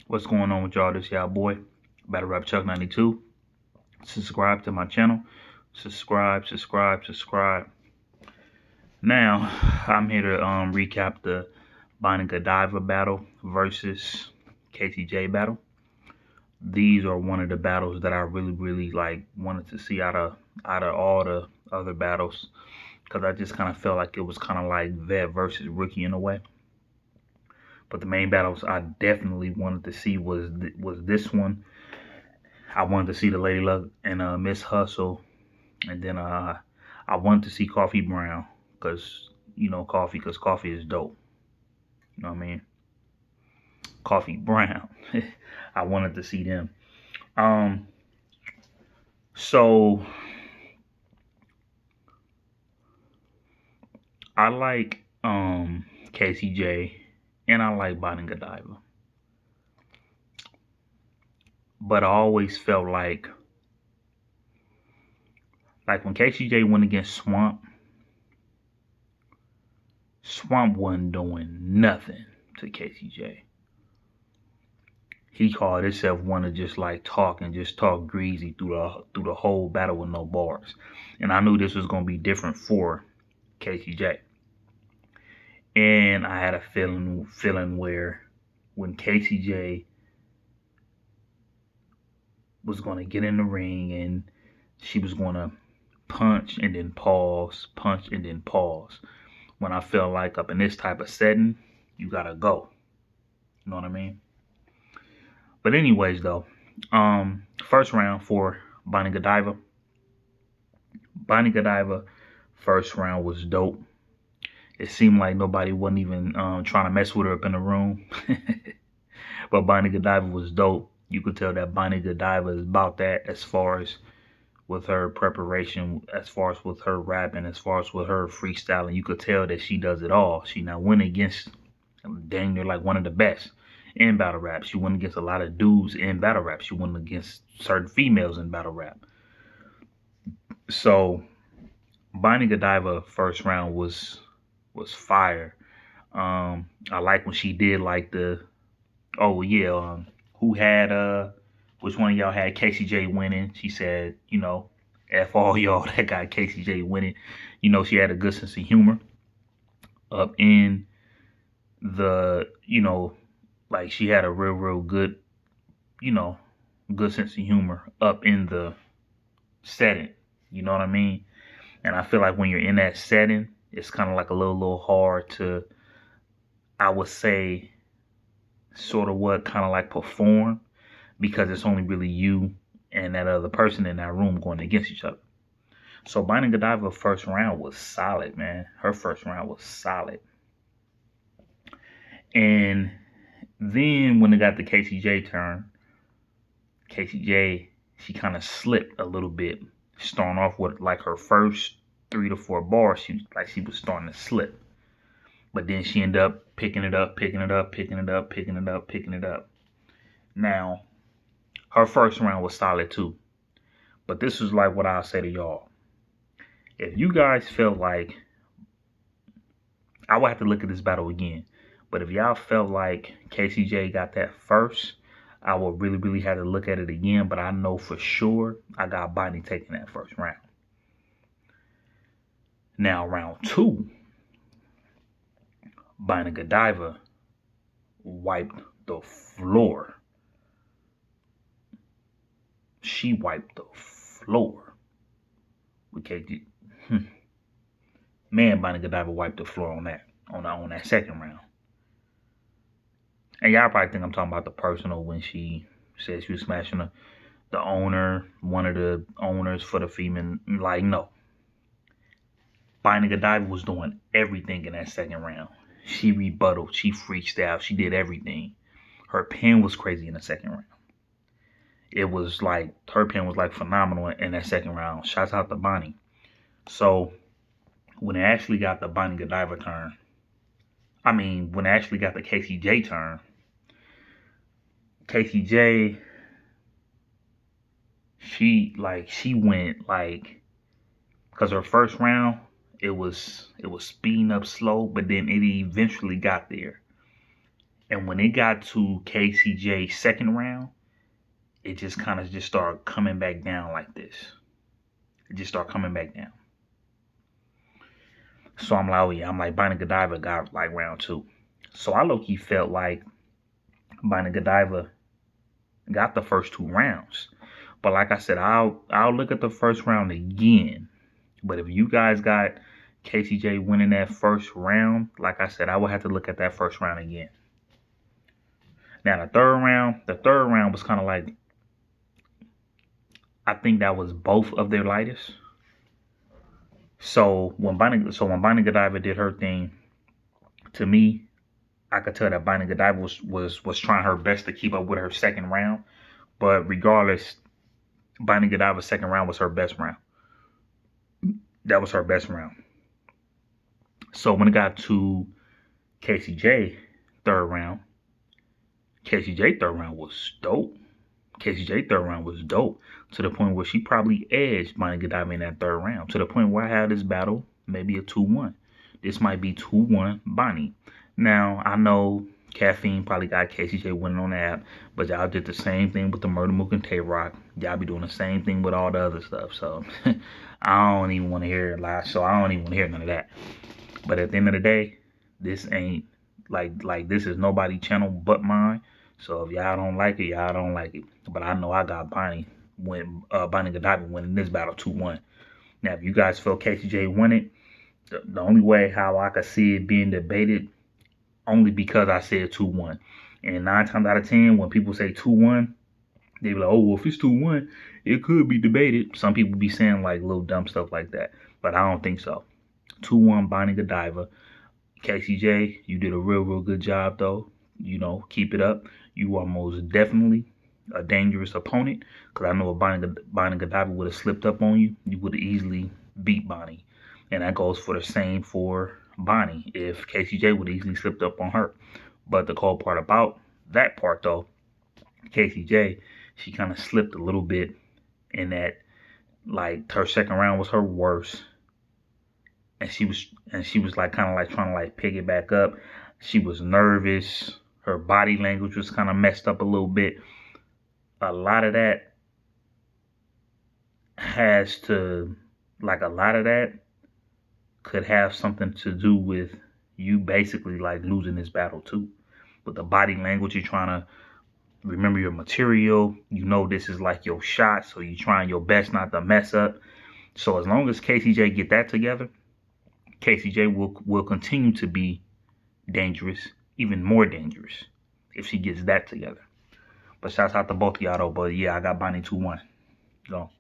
What's going on with y'all? This y'all boy, Battle Rap Chuck 92. Subscribe to my channel. Subscribe. Now, I'm here to recap the Bonnie Godiva battle versus KTJ battle. These are one of the battles that I really wanted to see out of all the other battles, because I just kind of felt like it was kind of like vet versus rookie in a way. But the main battles I definitely wanted to see was this one. I wanted to see the Lady Luck and Miss Hustle, and then I wanted to see Coffee Brown, because Coffee is dope. You know what I mean? Coffee Brown. I wanted to see them. Um, so I like KCJ and I like Bonnie Godiva, but I always felt like when KCJ went against Swamp wasn't doing nothing to KCJ. He called himself one to just like talk greasy through the whole battle with no bars. And I knew this was gonna be different for KCJ. And I had a feeling where when KCJ was gonna get in the ring and she was gonna punch and then pause, punch and then pause. When I felt like up in this type of setting, you gotta go. You know what I mean? But anyways though, first round for Bonnie Godiva. Bonnie Godiva first round was dope. It seemed like nobody wasn't even trying to mess with her up in the room. But Bonnie Godiva was dope. You could tell that Bonnie Godiva is about that, as far as with her preparation, as far as with her rapping, as far as with her freestyling. You could tell that she does it all. She now went against dang near like one of the best in battle rap. She went against a lot of dudes in battle rap. She went against certain females in battle rap. So Bonnie Godiva first round was fire. I like when she did like who had which one of y'all had KCJ winning? She said, F all y'all that got KCJ winning. She had a good sense of humor up in the, like she had a real good, good sense of humor up in the setting. You know what I mean? And I feel like when you're in that setting, it's kind of like a little hard to, I would say, sort of kind of like perform, because it's only really you and that other person in that room going against each other. So Bonnie Godiva first round was solid, man. Her first round was solid. And then when it got the KCJ turn, KCJ, she kind of slipped a little bit, starting off with like her first 3 to 4 bars. She was starting to slip. But then she ended up picking it up. Now, her first round was solid too. But this is like what I'll say to y'all. If you guys felt like, I would have to look at this battle again. But if y'all felt like KCJ got that first, I would really have to look at it again. But I know for sure I got Bonnie taking that first round. Now, round 2, Bonnie Godiva wiped the floor. She wiped the floor with KG. Man, Bonnie Godiva wiped the floor on that second round. And y'all probably think I'm talking about the personal, when she said she was smashing the owner, one of the owners for the female. Like, no. Bonnie Godiva was doing everything in that second round. She rebutted, she freestyled, she did everything. Her pen was crazy in the second round. It was like, her pen was like phenomenal in that second round. Shouts out to Bonnie. So when it actually got the Bonnie Godiva turn, when it actually got the KCJ turn, KCJ, she went like, because her first round, it was speeding up slow, but then it eventually got there. And when it got to KCJ's second round, it just kind of just started coming back down like this. It just started coming back down. So I'm like, oh yeah, I'm like, Bonnie Godiva got like round 2. So I low-key felt like Bonnie Godiva got the first 2 rounds. But like I said, I'll look at the first round again. But if you guys got KCJ winning that first round, like I said, I would have to look at that first round again. Now the third round was kind of like, I think that was both of their lightest. So when Bonnie Godiva did her thing, to me, I could tell that Bonnie Godiva was trying her best to keep up with her second round. But regardless, Bonnie Godiva's second round was her best round. That was her best round. So when it got to KCJ third round, KCJ third round was dope. KCJ third round was dope to the point where she probably edged Bonnie Godiva in that third round. To the point where I had this battle maybe a 2-1. This might be 2-1 Bonnie. Now I know Caffeine probably got KCJ winning on the app, but y'all did the same thing with the Murder Mook and Tay-Rock. Y'all be doing the same thing with all the other stuff. So I don't even want to hear it live. So I don't even want to hear none of that. But at the end of the day, this ain't like this is nobody channel but mine. So if y'all don't like it, y'all don't like it. But I know I got Bonnie Godiva winning this battle 2-1. Now if you guys feel KCJ won it, the only way how I could see it being debated, only because I said 2-1. And 9 times out of 10, when people say 2-1, they be like, oh, well, if it's 2-1, it could be debated. Some people be saying like little dumb stuff like that. But I don't think so. 2-1 Bonnie Godiva. KCJ, you did a real good job though. You know, keep it up. You are most definitely a dangerous opponent. Because I know if Bonnie Godiva would have slipped up on you, you would have easily beat Bonnie. And that goes for the same for Bonnie if KCJ would have easily slipped up on her. But the cool part about that part though, KCJ, she kind of slipped a little bit in that, like, her second round was her worst. And she was like kind of like trying to like pick it back up. She was nervous. Her body language was kind of messed up a little bit. A lot of that could have something to do with you basically like losing this battle too. With the body language, you're trying to remember your material. You know this is like your shot, so you're trying your best not to mess up. So as long as KCJ get that together, KCJ will continue to be dangerous, even more dangerous, if she gets that together. But shouts out to both of y'all though. But yeah, I got Bonnie 2-1. Go.